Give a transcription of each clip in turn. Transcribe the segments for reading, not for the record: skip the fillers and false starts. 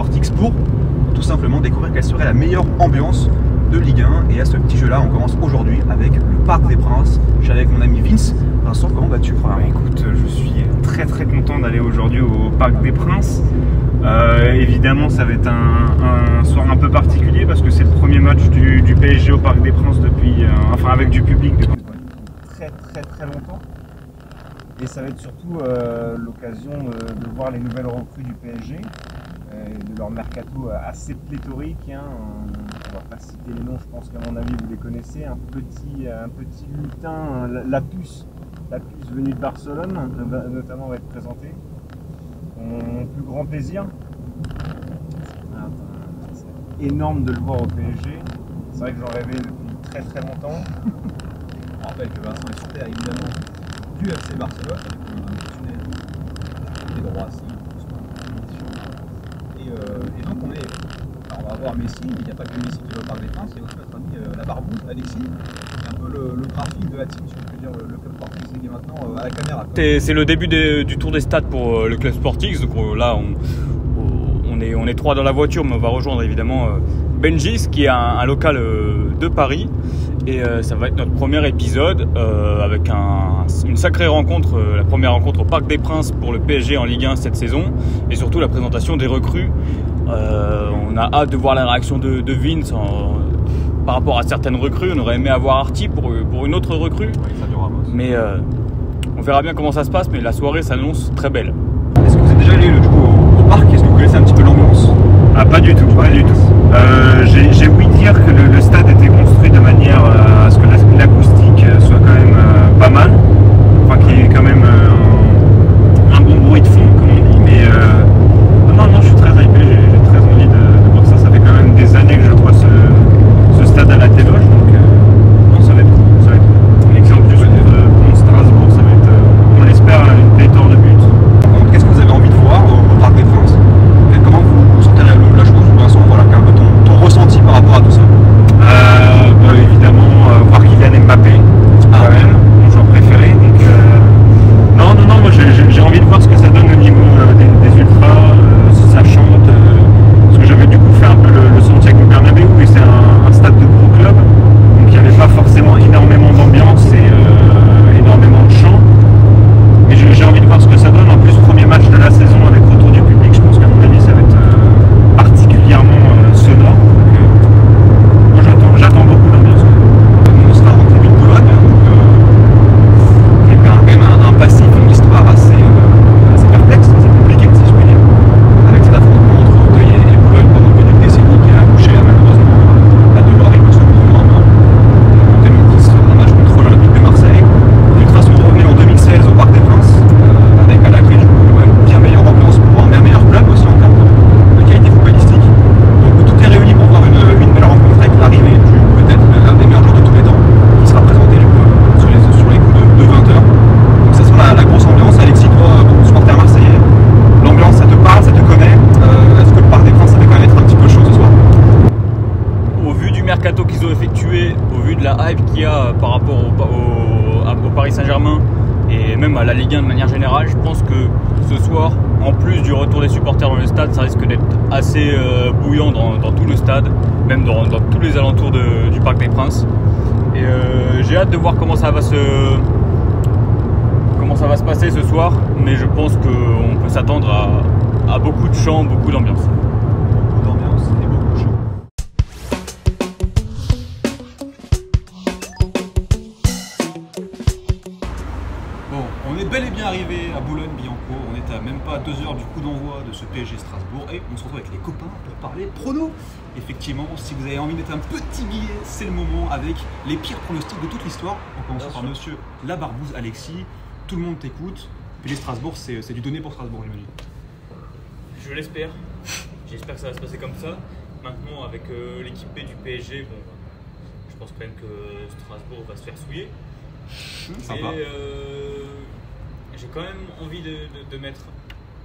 Sportix pour tout simplement découvrir quelle serait la meilleure ambiance de Ligue 1. Et à ce petit jeu-là, on commence aujourd'hui avec le Parc des Princes. Je suis avec mon ami Vince. Vincent, comment vas-tu? Écoute, je suis très content d'aller aujourd'hui au Parc des Princes. Évidemment, ça va être un soir un peu particulier parce que c'est le premier match du PSG au Parc des Princes depuis, enfin avec du public depuis très longtemps. Et ça va être surtout l'occasion de voir les nouvelles recrues du PSG, de leur mercato assez pléthorique. Hein. On va pas citer les noms, je pense qu'à mon avis vous les connaissez. Un petit lutin, la puce venue de Barcelone, notamment va être présentée. Mon plus grand plaisir, c'est énorme de le voir au PSG. C'est vrai que j'en rêvais depuis très longtemps. On rappelle que Vincent est super évidemment du FC Barcelone, avec des droits assis. Et donc on va voir Messi, mais il n'y a pas que Messi qui va au Parc des Princes, il y a aussi notre ami la barbouze, Alexis, qui est un peu le graphique de la team, si on peut dire, le club Sportix, qui est maintenant à la caméra. C'est le début du tour des stades pour le club Sportix. Donc là, on est trois dans la voiture, mais on va rejoindre évidemment Benjis, qui est un local de Paris. Et ça va être notre premier épisode avec une sacrée rencontre, la première rencontre au Parc des Princes pour le PSG en Ligue 1 cette saison. Et surtout la présentation des recrues. On a hâte de voir la réaction de Vince par rapport à certaines recrues. On aurait aimé avoir Arti pour une autre recrue. Mais on verra bien comment ça se passe, mais la soirée s'annonce très belle. Est-ce que vous êtes déjà allé au parc? Est-ce que vous connaissez un petit peu l'ambiance? Ah, pas du tout. J'ai ouï dire que le stade était construit de manière à ce que l'acoustique soit quand même pas mal, enfin qu'il y ait quand même un bon bruit de fond, comme on dit, mais non, je suis très hypé, j'ai très envie de voir ça. Ça fait quand même des années que je vois ce stade à la téloge, donc non, ça va être cool. Un exemple plus contre Strasbourg, ça va être, on l'espère, une pléthore de buts. Qu'est-ce que vous avez envie de voir au Parc des Princes? Et comment vous sentez la chose, Vincent? Voilà, un peu ton ressenti par rapport à tout ça. Évidemment, voir Kylian Mbappé, quand même, mon joueur préféré. Donc, non, moi j'ai envie de voir ce que ça donne au niveau des ultras, si ça chante. Parce que j'avais du coup fait un peu le Santiago Bernabéu, et c'est un stade de gros club, donc il n'y avait pas forcément énormément d'ambiance et énormément de chants. Mais j'ai envie de voir ce que ça donne. En plus, premier match de la saison avec retour du public, je pense qu'à mon avis ça va être particulièrement sonore. Moi j'attends beaucoup d'ambiance. On sera en comité de Bologne, qui est quand même un passif, une histoire assez perplexe, assez compliquée, si je puis dire, avec cet affrontement entre Auteuil et Bologne pendant plus d'une décennie qui a accouché malheureusement à de l'or avec le second tour en main. En 2010, un match contre l'Olympique de Marseille. De toute façon, on revenait en 2016 au Parc des Princes, avec à la clé du coup une bien meilleure ambiance pour un meilleur club aussi en termes de qualité footballistique. Donc tout est réuni pour voir une belle rencontre avec l'arrivée du peut-être l'un des meilleurs joueurs de tous les temps qui sera présenté du coup, sur les coups de 20h. Donc ça sera la grosse ambiance. Alexis, toi, supporter marseillais, l'ambiance ça te parle, ça te connaît. Est-ce que le Parc des Princes ça va quand même être un petit peu chaud ce soir? Au vu du mercato qu'ils ont effectué, au vu de la hype qu'il y a par rapport au Paris Saint-Germain et même à la Ligue 1 de manière générale, je pense que ce soir, en plus du retour des supporters dans le stade, ça risque d'être assez bouillant dans tout le stade, même dans tous les alentours du Parc des Princes. Et j'ai hâte de voir comment ça va se passer ce soir, mais je pense qu'on peut s'attendre à beaucoup de chants, beaucoup d'ambiance. Beaucoup d'ambiance et beaucoup de chant. Bon, on est bel et bien arrivé à Boulogne-Billancourt. On est à même pas 2 heures du coup d'envoi de ce PSG Strasbourg et on se retrouve avec les copains pour parler pronos. Effectivement, si vous avez envie d'être un petit billet, c'est le moment avec les pires pronostics de toute l'histoire. On commence par monsieur la barbouze Alexis. Tout le monde t'écoute. PSG Strasbourg, c'est du donné pour Strasbourg, j'imagine. Je l'espère. J'espère que ça va se passer comme ça. Maintenant, avec l'équipe B du PSG, bon, je pense quand même que Strasbourg va se faire souiller. Sympa. Et j'ai quand même envie de mettre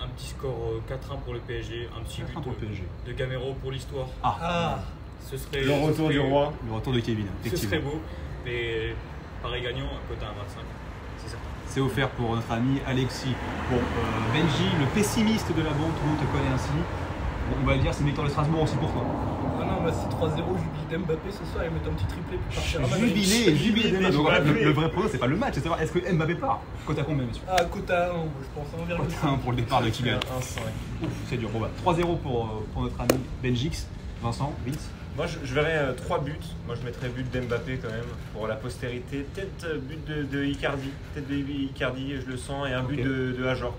un petit score 4-1 pour le PSG, un petit but pour le PSG. de Gamero pour l'histoire. Ce serait Le retour du roi. Le retour de Kevin, Ce effectivement. serait beau. Mais Paris gagnant, à côté un 25, c'est certain. C'est offert pour notre ami Alexis. Bon, Benji, le pessimiste de la bande, tout le monde te connaît ainsi. on va le dire, c'est une victoire de Strasbourg aussi pour toi. Ah non, bah c'est 3-0, jubilé d'Mbappé ce soir, il met un petit triplé pour partir à Madrid. Jubilé d'Mbappé. Donc en fait, le vrai prono, c'est pas le match, c'est savoir est-ce que Mbappé part. Quota combien, monsieur? Ah, quota 1, je pense, 1,5. Quota 1 pour le départ de Kylian. 1,5. Ouf, c'est dur. Bon bah, 3-0 pour notre ami Benjix. Vincent, Vince. Moi je verrais 3 buts. Moi je mettrais but d'Mbappé quand même pour la postérité. Peut-être but de Icardi. Peut-être de Icardi, je le sens, et un but de Ajorc.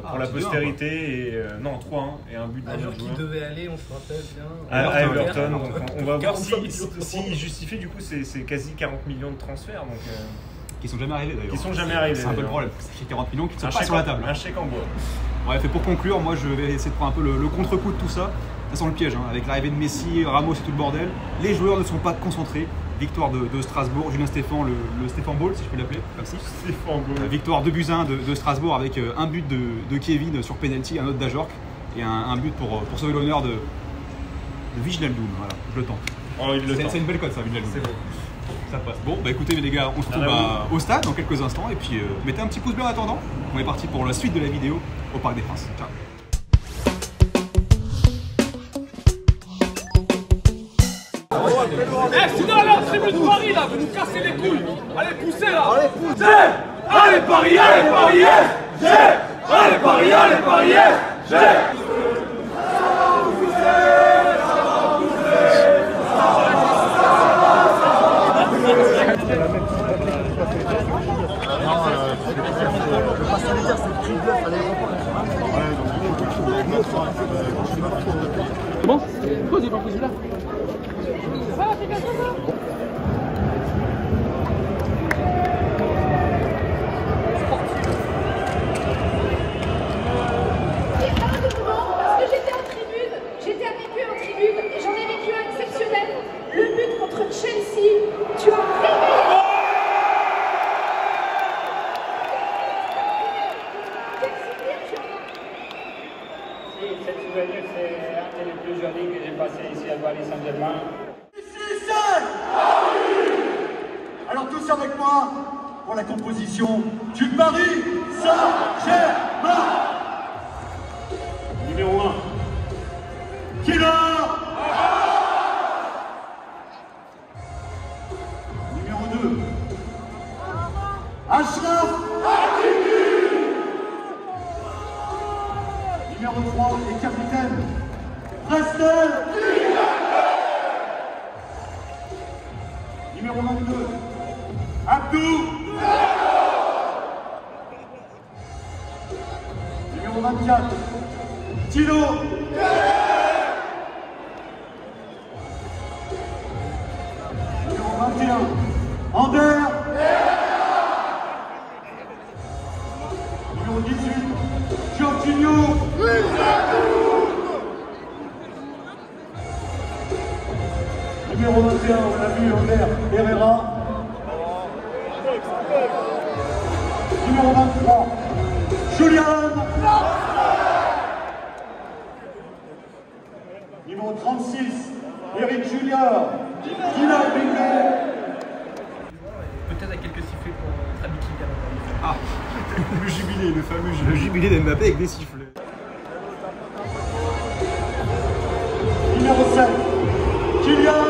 Pour la postérité, et non 3-1 et un but Ajorc qui devait aller, on se rappelle bien, à Everton. Donc on va voir s'il justifie, du coup c'est quasi 40 millions de transferts. Donc, qui sont jamais arrivés d'ailleurs. Qui sont jamais arrivés. C'est un peu le problème, c'est 40 millions qui ne sont pas sur la table. Un chèque en bois. Bref, et pour conclure, moi je vais essayer de prendre un peu le contre-coup de tout ça. Ça sent le piège, hein. Avec l'arrivée de Messi, Ramos et tout le bordel. Les joueurs ne sont pas concentrés. Victoire de Strasbourg, Julien Stéphan, le Stéphan Ball, si je peux l'appeler, comme si. Stéphan Ball. Victoire 2-1 de Strasbourg avec un but de Kevin sur penalty, un autre d'Ajorc et un but pour sauver l'honneur de Wijnaldum. Voilà, je le tente. Oh, c'est une belle cote ça, Wijnaldum. C'est beau. Ça passe. Bon, bah écoutez les gars, on se retrouve au stade dans quelques instants et puis mettez un petit pouce bleu en attendant. On est parti pour la suite de la vidéo au Parc des Princes. Ciao. Sinon, allez en tribune de Paris là, vous nous cassez les couilles. Allez, poussez là. Allez, poussez. Allez, Paris, allez, Paris, allez, Paris, allez, Paris, Bon, pourquoi vous n'avez pas pris celui-là? J'étais avec eux en tribune et j'en ai vécu un exceptionnel. Le but contre Chelsea, tu as réveillé. Cette souvenir, c'est un des plus jolis que j'ai passé ici à Paris Saint-Germain. Alors tous avec moi pour la composition du Paris Saint-Germain. Numéro 1. Kylian. Numéro 2. Achraf. Numéro 3 et capitaine Prestel. Numéro 22 Abdou. Numéro 24 Tino. Numéro 21 Ander. Numéro 18 Jorginho. Numéro 21, on l'a vu, Ander Herrera. Numéro 23, Julian. Numéro 36, Eric Junior. Kylian Mbappé. Peut-être à quelques sifflets pour notre ami Kylian. Ah, le jubilé, le fameux jubilé. Le jubilé d'Mbappé avec des sifflets. Numéro 7, Kylian.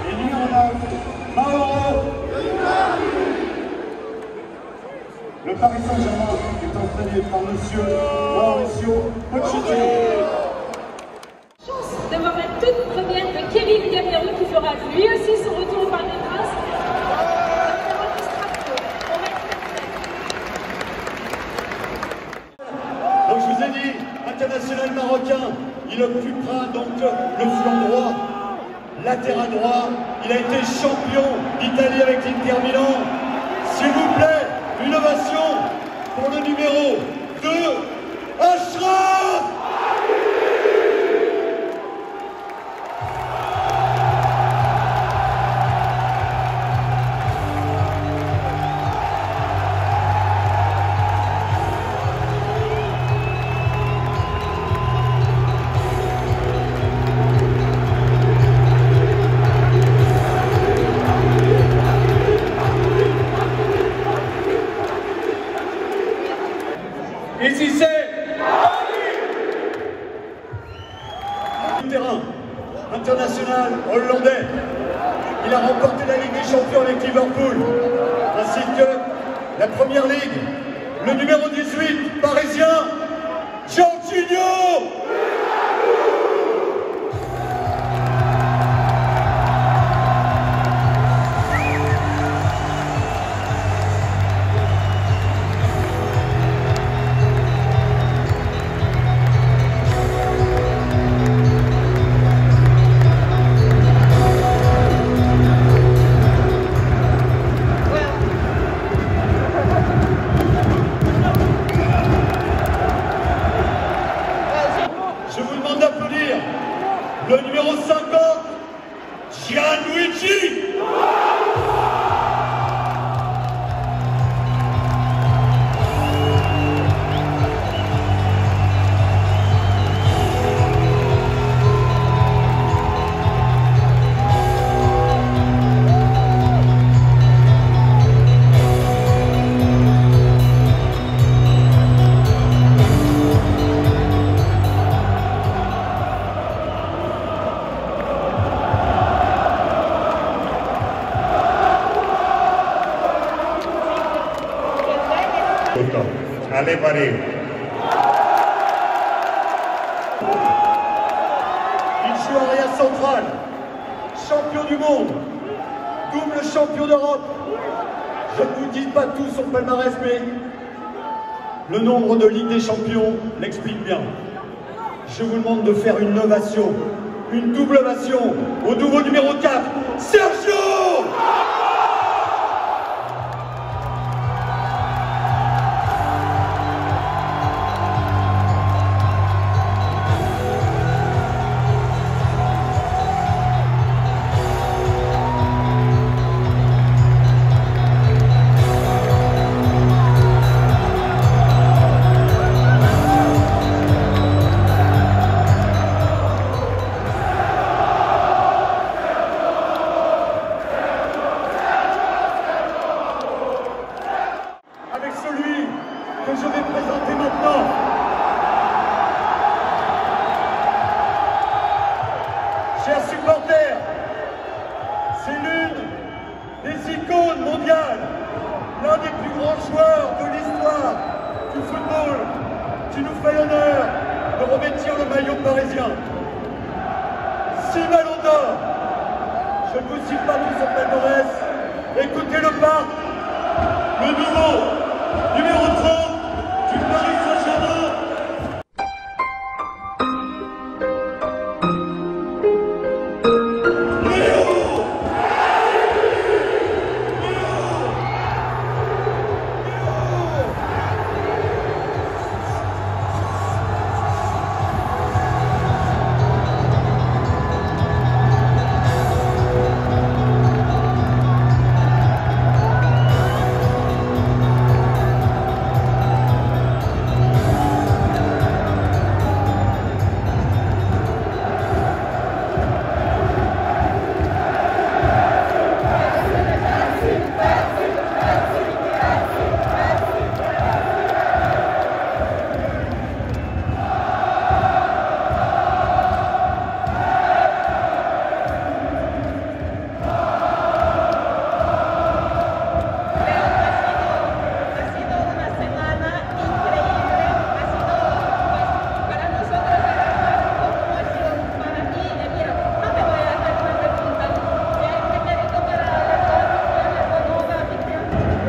Et numéro 9, Mauro. Le Paris Saint-Germain est entraîné par monsieur Mauricio Pochettino. Chance d'avoir la toute première de Kevin Gamero qui fera lui aussi son retour au Parc des Princes. Donc je vous ai dit, international marocain, il occupera donc le flanc droit, latéral droit. Il a été champion d'Italie avec l'Inter Milan. S'il vous plaît, une ovation pour le numéro 2, Achraf. terrain. International hollandais. Il a remporté la Ligue des Champions avec Liverpool, ainsi que la Première Ligue. Le numéro 18, parisien, Jorginho. Le numéro 50, Gianluigi. Allez Paris. Il joue arrière central, champion du monde, double champion d'Europe. Je ne vous dis pas tout son palmarès, mais le nombre de Ligue des Champions l'explique bien. Je vous demande de faire une ovation, une double ovation au nouveau numéro 4, Sergio. Que je vais présenter maintenant. Chers supporters, c'est l'une des icônes mondiales, l'un des plus grands joueurs de l'histoire du football qui nous fait l'honneur de revêtir le maillot parisien. 6 ballons d'or. Je ne vous cite pas tout son palmarès. Écoutez-le pas. Le nouveau numéro 30 du Paris Saint-Germain.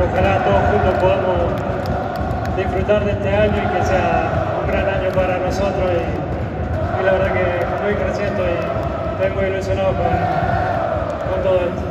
Ojalá todos juntos podamos disfrutar de este año y que sea un gran año para nosotros y la verdad que muy creciente y estoy muy ilusionado con todo esto.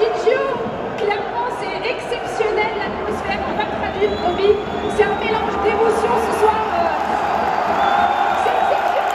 Gigio, clairement c'est exceptionnel l'atmosphère, on va traduire Roby, c'est un mélange d'émotions ce soir. C'est exceptionnel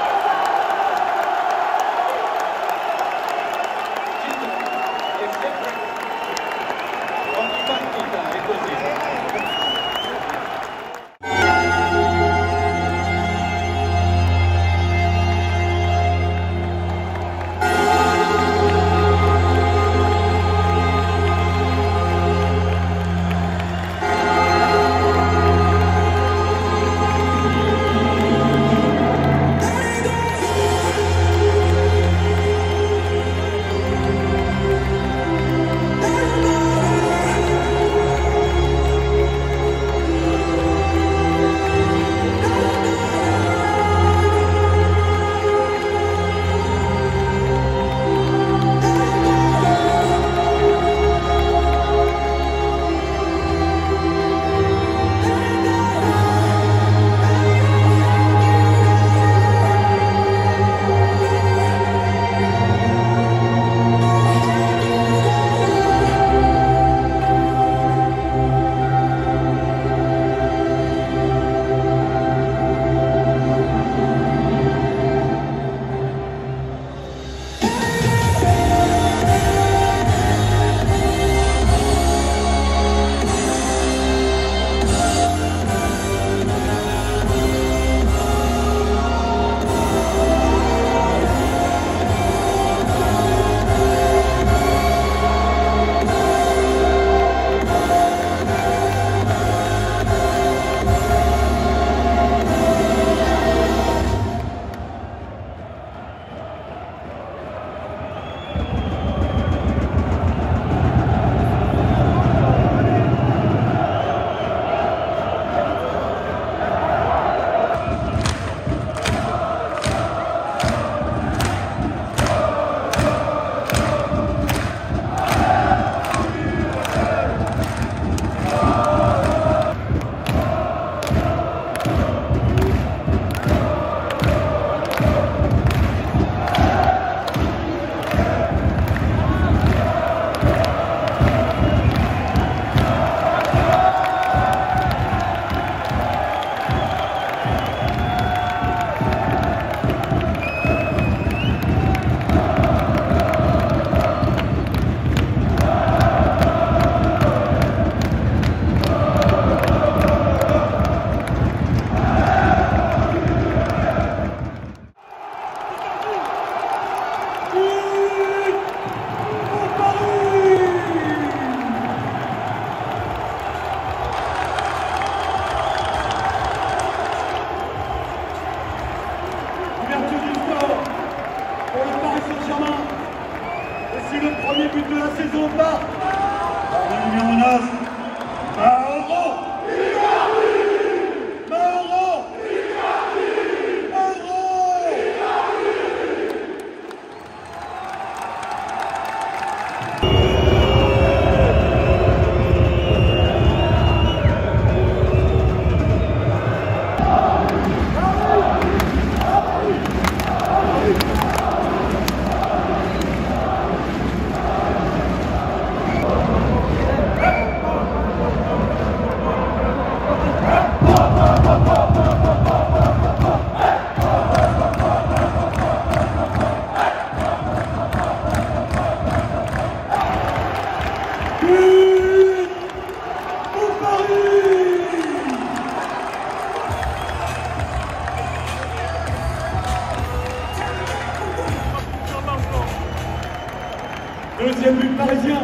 Deuxième but parisien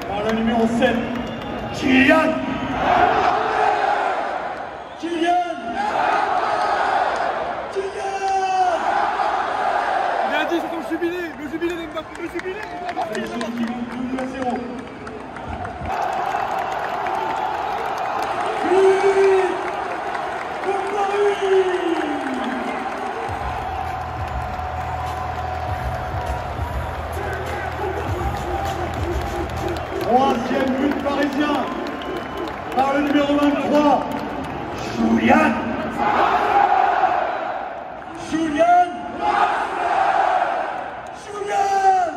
par le numéro 7, Kylian. Kylian. Il a dit c'est ton jubilé, le jubilé d'Mbappé, le jubilé, il va marquer, il va marquer. 2-0. Troisième but parisien par le numéro 23, Julian. Julian. Julian.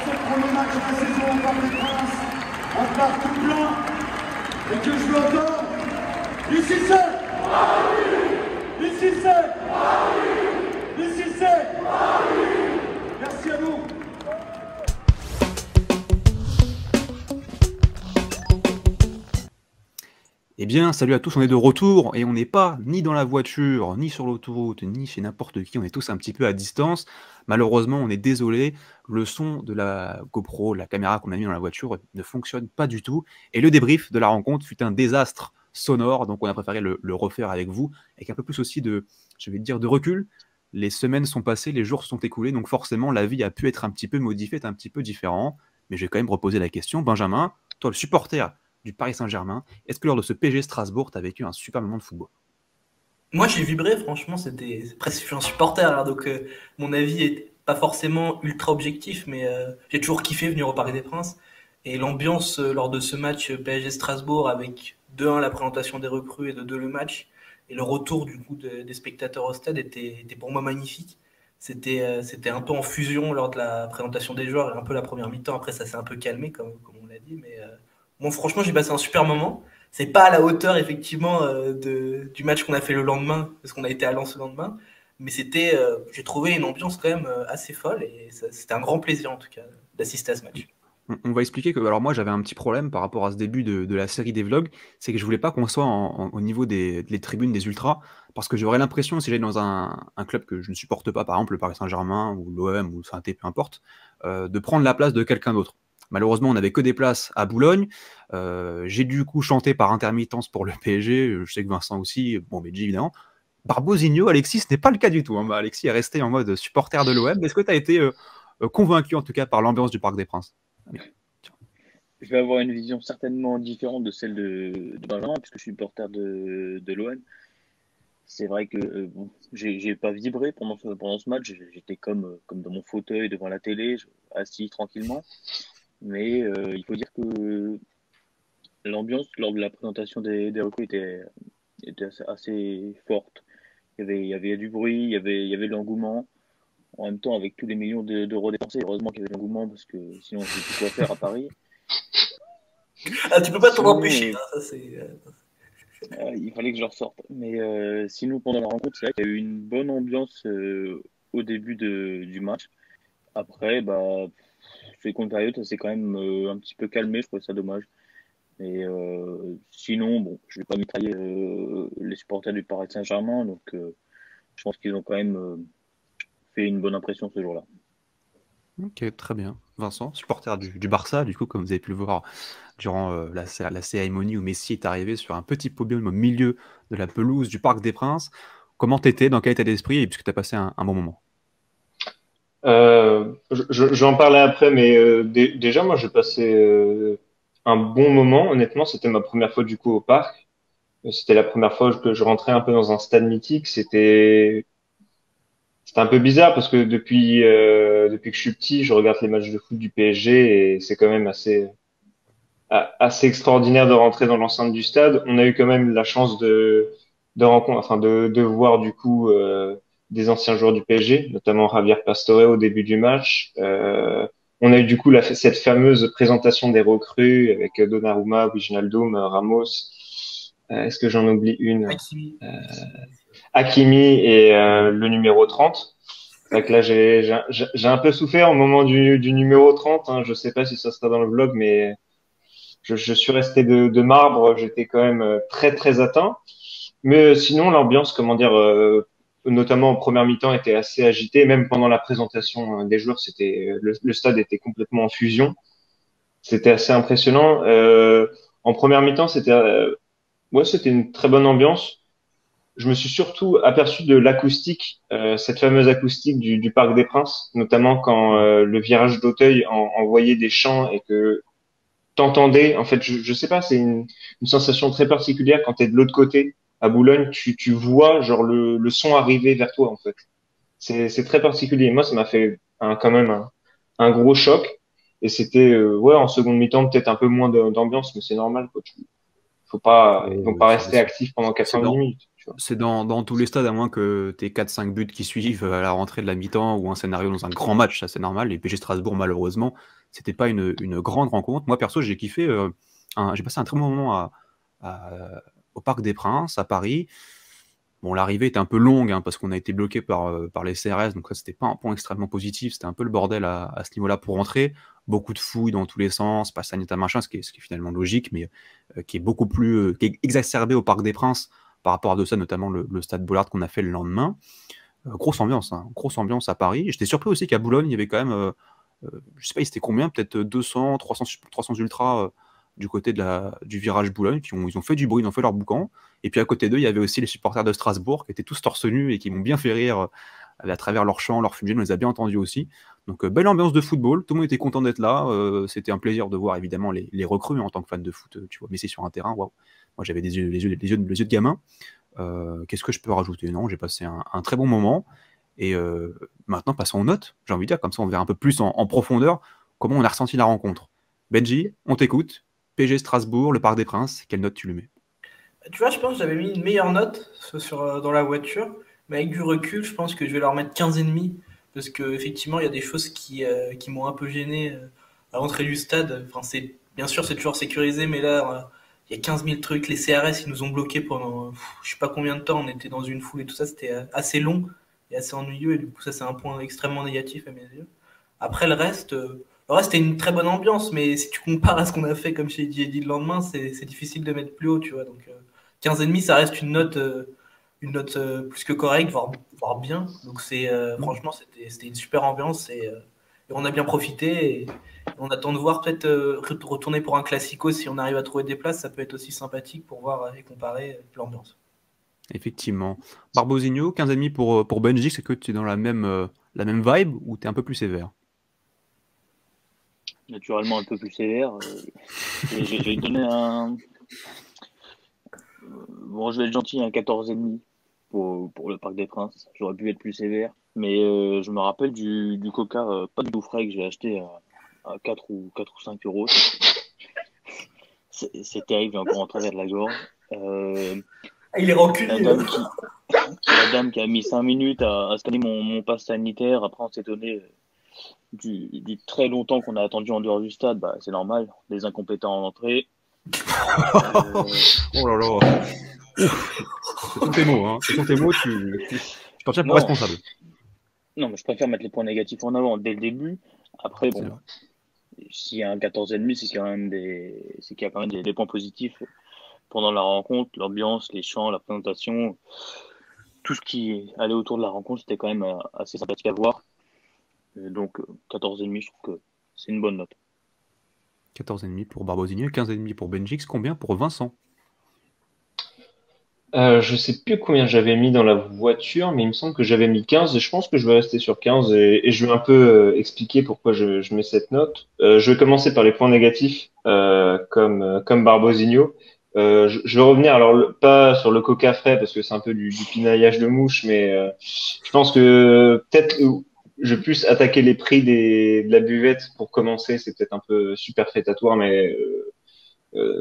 ce premier match de la saison au Parc des Princes, un parc tout plein, et que je veux encore, ici c'est, ici c'est, ici c'est, merci à vous. Eh bien, salut à tous, on est de retour et on n'est pas ni dans la voiture, ni sur l'autoroute, ni chez n'importe qui, on est tous un petit peu à distance. Malheureusement, on est désolé, le son de la GoPro, la caméra qu'on a mis dans la voiture ne fonctionne pas du tout. Et le débrief de la rencontre fut un désastre sonore, donc on a préféré le refaire avec vous, avec un peu plus aussi de, je vais dire, de recul. Les semaines sont passées, les jours se sont écoulés, donc forcément la vie a pu être un petit peu modifiée, un petit peu différent. Mais je vais quand même reposer la question. Benjamin, toi le supporter du Paris Saint-Germain, est-ce que lors de ce PSG Strasbourg, tu as vécu un super moment de football? Moi, j'ai vibré, franchement, c'est presque, je suis un supporter, hein, donc mon avis est pas forcément ultra objectif, mais j'ai toujours kiffé venir au Parc des Princes. Et l'ambiance lors de ce match PSG Strasbourg, avec 2-1 la présentation des recrues et de 2 le match, et le retour du coup des spectateurs au stade était pour moi magnifique. C'était un peu en fusion lors de la présentation des joueurs et un peu la première mi-temps. Après, ça s'est un peu calmé, comme on l'a dit, mais bon, franchement, j'ai passé un super moment. C'est pas à la hauteur, effectivement, du match qu'on a fait le lendemain, parce qu'on a été à Lens le lendemain. Mais j'ai trouvé une ambiance quand même assez folle et c'était un grand plaisir, en tout cas, d'assister à ce match. On va expliquer que, alors moi j'avais un petit problème par rapport à ce début de la série des vlogs, c'est que je voulais pas qu'on soit au niveau des tribunes des ultras, parce que j'aurais l'impression, si j'allais dans un club que je ne supporte pas, par exemple le Paris Saint-Germain ou l'OM ou Saint-Étienne, peu importe, de prendre la place de quelqu'un d'autre. Malheureusement, on n'avait que des places à Boulogne. J'ai du coup chanté par intermittence pour le PSG. Je sais que Vincent aussi, bon, mais évidemment. Barbosinho, Alexis, ce n'est pas le cas du tout. Hein. Alexis est resté en mode supporter de l'OM. Est-ce que tu as été convaincu, en tout cas, par l'ambiance du Parc des Princes? Je vais avoir une vision certainement différente de celle de Benjamin, puisque je suis supporter de l'OM. C'est vrai que bon, j'ai pas vibré pendant ce match. J'étais comme dans mon fauteuil devant la télé, assis tranquillement. Mais il faut dire que l'ambiance lors de la présentation des recrues était assez forte. Il y avait du bruit, il y avait de l'engouement. En même temps, avec tous les millions d'euros dépensés, heureusement qu'il y avait de l'engouement parce que sinon, je ne sais plus quoi faire à Paris. Ah, tu peux pas t'en empêcher. Hein, ça, il fallait que je ressorte. Mais sinon, pendant la rencontre, c'est vrai qu'il y a eu une bonne ambiance au début du match. Après, seconde période, ça s'est quand même un petit peu calmé. Je trouve ça dommage. Mais sinon, bon, je vais pas mitrailler les supporters du Paris Saint-Germain. Donc, je pense qu'ils ont quand même fait une bonne impression ce jour-là. Ok, très bien. Vincent, supporter du Barça, du coup, comme vous avez pu le voir durant la cérémonie où Messi est arrivé sur un petit podium au milieu de la pelouse du Parc des Princes. Comment t'étais, dans quel état d'esprit, et puisque tu as passé un bon moment? J'en parlais après, mais déjà, moi, j'ai passé un bon moment. Honnêtement, c'était ma première fois du coup au parc. C'était la première fois que je rentrais un peu dans un stade mythique. C'était un peu bizarre parce que depuis que je suis petit, je regarde les matchs de foot du PSG et c'est quand même assez extraordinaire de rentrer dans l'enceinte du stade. On a eu quand même la chance de voir du coup des anciens joueurs du PSG, notamment Javier Pastore au début du match. On a eu du coup cette fameuse présentation des recrues avec Donnarumma, Wijnaldum, Ramos. Est-ce que j'en oublie une? Hakimi et le numéro 30. C'est vrai que là, j'ai un peu souffert au moment du numéro 30. Hein. Je sais pas si ça sera dans le vlog, mais je suis resté de marbre. J'étais quand même très, très atteint. Mais sinon, l'ambiance, comment dire, notamment en première mi-temps, était assez agitée. Même pendant la présentation des joueurs, le stade était complètement en fusion. C'était assez impressionnant. En première mi-temps, c'était une très bonne ambiance. Je me suis surtout aperçu de l'acoustique, cette fameuse acoustique du Parc des Princes, notamment quand le virage d'Auteuil envoyait des chants et que t'entendais. En fait, je sais pas, c'est une sensation très particulière quand t'es de l'autre côté, à Boulogne, tu vois genre le son arriver vers toi en fait. C'est très particulier. Moi, ça m'a fait quand même un gros choc. Et c'était en seconde mi-temps peut-être un peu moins d'ambiance, mais c'est normal quoi. Ils vont pas rester actifs pendant 90 minutes. vois. C'est dans tous les stades, à moins que tu aies 4-5 buts qui suivent à la rentrée de la mi-temps ou un scénario dans un grand match, ça c'est normal. Les PSG Strasbourg, malheureusement, c'était pas une grande rencontre. Moi, perso, j'ai kiffé. J'ai passé un très bon moment au Parc des Princes, à Paris. Bon, l'arrivée était un peu longue parce qu'on a été bloqué par les CRS, donc ça, c'était pas un point extrêmement positif. C'était un peu le bordel à ce niveau-là pour rentrer. Beaucoup de fouilles dans tous les sens, pas sanitaire, machin, ce qui est finalement logique, mais qui est beaucoup plus qui est exacerbé au Parc des Princes par rapport à de ça, notamment le stade Bollard qu'on a fait le lendemain. Grosse ambiance à Paris. J'étais surpris aussi qu'à Boulogne, il y avait quand même, je sais pas, c'était combien, peut-être 200, 300 ultras du côté du virage Boulogne, ils ont fait du bruit, ils ont fait leur boucan. Et puis à côté d'eux, il y avait aussi les supporters de Strasbourg qui étaient tous torse nu et qui m'ont bien fait rire à travers leur chant, leur fumée, on les a bien entendus aussi. Donc belle ambiance de football, tout le monde était content d'être là. C'était un plaisir de voir évidemment les recrues en tant que fan de foot. Tu vois Messi sur un terrain, waouh. Moi j'avais les yeux de gamin. Qu'est-ce que je peux rajouter? Non, j'ai passé un très bon moment. Et maintenant, passons aux notes. J'ai envie de dire, comme ça, on verra un peu plus en profondeur comment on a ressenti la rencontre. Benji, on t'écoute. PSG Strasbourg, le Parc des Princes, quelle note tu lui mets? Tu vois, je pense que j'avais mis une meilleure note dans la voiture, mais avec du recul, je pense que je vais leur mettre 15,5 parce qu'effectivement, il y a des choses qui m'ont un peu gêné à l'entrée du stade. Enfin, bien sûr, c'est toujours sécurisé, mais là, il y a 15 000 trucs. Les CRS, ils nous ont bloqués pendant je sais pas combien de temps. On était dans une foule et tout ça, c'était assez long et assez ennuyeux. Et du coup, ça, c'est un point extrêmement négatif à mes yeux. Après, le reste, c'était une très bonne ambiance, mais si tu compares à ce qu'on a fait, comme j'ai dit le lendemain, c'est difficile de mettre plus haut, tu vois. Donc, 15,5, ça reste une note plus que correcte, voire bien. Donc, franchement, c'était une super ambiance et on a bien profité. Et on attend de voir peut-être retourner pour un classico si on arrive à trouver des places. Ça peut être aussi sympathique pour voir et comparer l'ambiance. Effectivement. Barbosinho, 15,5 pour Benji, c'est que tu es dans la même vibe ou tu es un peu plus sévère? Naturellement un peu plus sévère. J'ai donné un. Bon, je vais être gentil, un 14,5 pour le Parc des Princes. J'aurais pu être plus sévère. Mais je me rappelle du Coca, pas du tout frais, que j'ai acheté à 4 ou 5 euros. C'est terrible, j'ai encore en travers de la gorge. Il est rancunier. La dame qui a mis 5 minutes à scanner mon pass sanitaire. Après, on s'est donné du très longtemps qu'on a attendu en dehors du stade. Bah, c'est normal, des incompétents en entrée. Oh là là. Ce sont tes mots, hein. Ce sont tes mots, tu t'en tiens pour responsable. Non, mais je préfère mettre les points négatifs en avant dès le début. Après, bon, s'il y a un 14,5, c'est qu'il y a quand même des points positifs pendant la rencontre, l'ambiance, les chants, la présentation, tout ce qui allait autour de la rencontre, c'était quand même assez sympathique à voir. Et donc, 14,5, je trouve que c'est une bonne note. 14,5 pour Barbosinho, 15,5 pour Benjix, combien pour Vincent? Je sais plus combien j'avais mis dans la voiture, mais il me semble que j'avais mis 15 et je pense que je vais rester sur 15 et je vais un peu expliquer pourquoi je mets cette note. Je vais commencer par les points négatifs, comme Barbosinho. Je vais revenir, alors pas sur le Coca frais parce que c'est un peu du pinaillage de mouche, mais je pense que peut-être je puisse attaquer les prix de la buvette pour commencer. C'est peut-être un peu superfétatoire, mais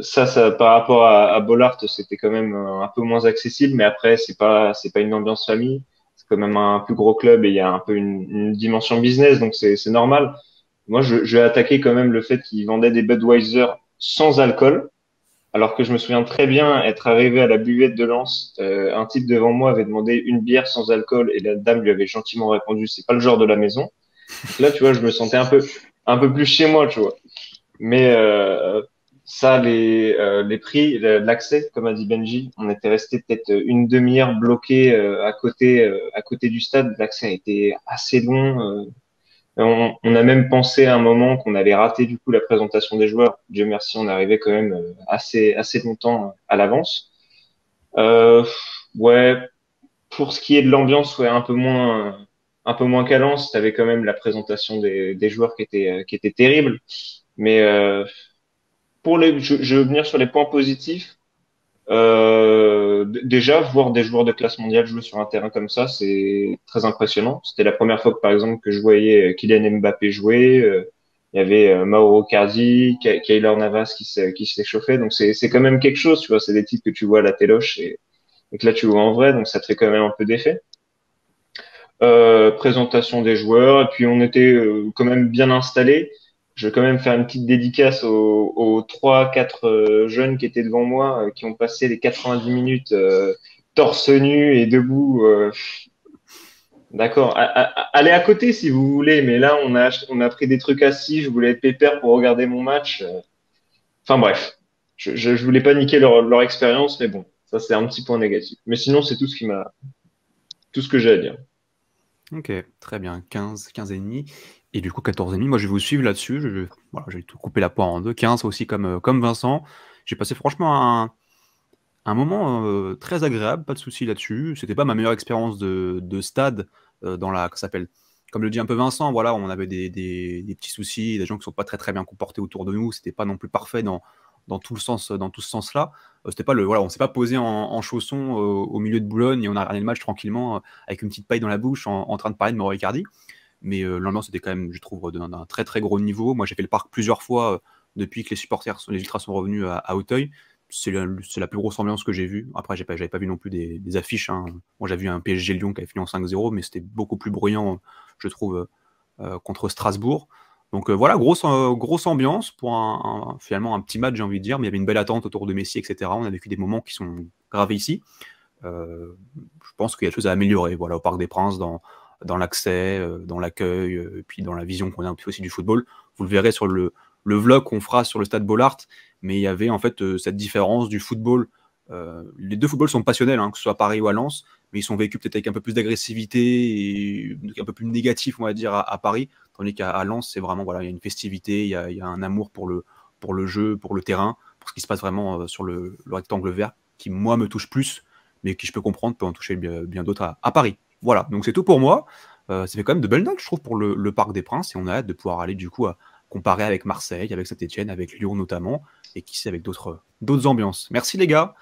ça par rapport à Bollard, c'était quand même un peu moins accessible. Mais après, c'est pas une ambiance famille. C'est quand même un plus gros club et il y a un peu une dimension business, donc c'est normal. Moi, je vais attaquer quand même le fait qu'ils vendaient des Budweiser sans alcool. Alors que je me souviens très bien être arrivé à la buvette de Lens, un type devant moi avait demandé une bière sans alcool et la dame lui avait gentiment répondu c'est pas le genre de la maison. Là, tu vois, je me sentais un peu plus chez moi, tu vois. Mais ça, les prix, l'accès, comme a dit Benji, on était resté peut-être une demi-heure bloqué à côté du stade. L'accès a été assez long. On a même pensé à un moment qu'on allait rater du coup la présentation des joueurs. Dieu merci, on est arrivé quand même assez longtemps à l'avance. Ouais, pour ce qui est de l'ambiance, ouais, un peu moins qu'à Lens. T'avais quand même la présentation des joueurs qui était terrible. Mais je veux venir sur les points positifs. Déjà, voir des joueurs de classe mondiale jouer sur un terrain comme ça, c'est très impressionnant. C'était la première fois que, par exemple, que je voyais Kylian Mbappé jouer. Il y avait Mauro Cardi, Keylor Navas qui s'est chauffé. Donc c'est quand même quelque chose, tu vois. C'est des types que tu vois à la téloche et Donc là, tu vois en vrai, donc ça te fait quand même un peu d'effet. Présentation des joueurs, et puis on était quand même bien installés. Je vais quand même faire une petite dédicace aux 3-4 jeunes qui étaient devant moi, qui ont passé les 90 minutes torse nu et debout. D'accord. Allez à côté si vous voulez, mais là on a pris des trucs assis. Je voulais être pépère pour regarder mon match. Enfin bref, je voulais pas niquer leur expérience, mais bon, ça c'est un petit point négatif. Mais sinon c'est tout ce que j'ai à dire. Ok, très bien. 15 et demi. Et du coup, 14 et demi. Moi, je vais vous suivre là-dessus. Voilà, j'ai tout coupé la poire en deux. 15 aussi, comme Vincent. J'ai passé franchement un moment très agréable. Pas de souci là-dessus. C'était pas ma meilleure expérience de stade dans la. Ça s'appelle. Comme le dit un peu Vincent, voilà, on avait des petits soucis, des gens qui sont pas très très bien comportés autour de nous. C'était pas non plus parfait dans tout ce sens-là. C'était pas voilà, on s'est pas posé en chaussons au milieu de Boulogne et on a regardé le match tranquillement avec une petite paille dans la bouche en train de parler de Mauro Icardi. Mais l'ambiance était quand même, je trouve, d'un très très gros niveau. Moi, j'ai fait le parc plusieurs fois depuis que les ultras sont revenus à Auteuil. C'est la plus grosse ambiance que j'ai vue. Après, j'avais pas vu non plus des affiches. Hein. Moi, j'ai vu un PSG Lyon qui avait fini en 5-0, mais c'était beaucoup plus bruyant, je trouve, contre Strasbourg. Donc voilà, grosse ambiance pour finalement un petit match, j'ai envie de dire, mais il y avait une belle attente autour de Messi, etc. On a vécu des moments qui sont gravés ici. Je pense qu'il y a des choses à améliorer, voilà, au Parc des Princes, dans l'accès, dans l'accueil, puis dans la vision qu'on a aussi du football. Vous le verrez sur le vlog qu'on fera sur le stade Bollaert, mais il y avait en fait cette différence du football. Les deux footballs sont passionnels, hein, que ce soit à Paris ou à Lens, mais ils sont vécus peut-être avec un peu plus d'agressivité et un peu plus négatif, on va dire, à Paris, tandis qu'à Lens, c'est vraiment, voilà, il y a une festivité, il y a un amour pour le jeu, pour le terrain, pour ce qui se passe vraiment sur le rectangle vert, qui, moi, me touche plus, mais qui, je peux comprendre, peut en toucher bien d'autres à Paris. Voilà, donc c'est tout pour moi. Ça fait quand même de belles notes, je trouve, pour le Parc des Princes, et on a hâte de pouvoir aller, du coup, à comparer avec Marseille, avec Saint-Etienne, avec Lyon notamment, et qui sait avec d'autres ambiances. Merci les gars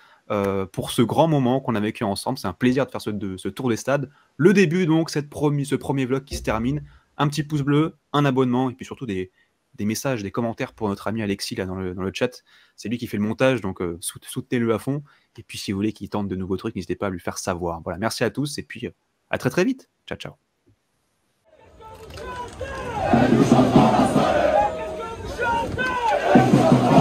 pour ce grand moment qu'on a vécu ensemble. C'est un plaisir de faire ce tour des stades. Le début donc, ce premier vlog qui se termine. Un petit pouce bleu, un abonnement, et puis surtout des messages, des commentaires pour notre ami Alexis là dans le chat. C'est lui qui fait le montage, donc soutenez-le à fond. Et puis si vous voulez qu'il tente de nouveaux trucs, n'hésitez pas à lui faire savoir. Voilà, merci à tous, et puis à très très vite. Ciao, ciao. Chanter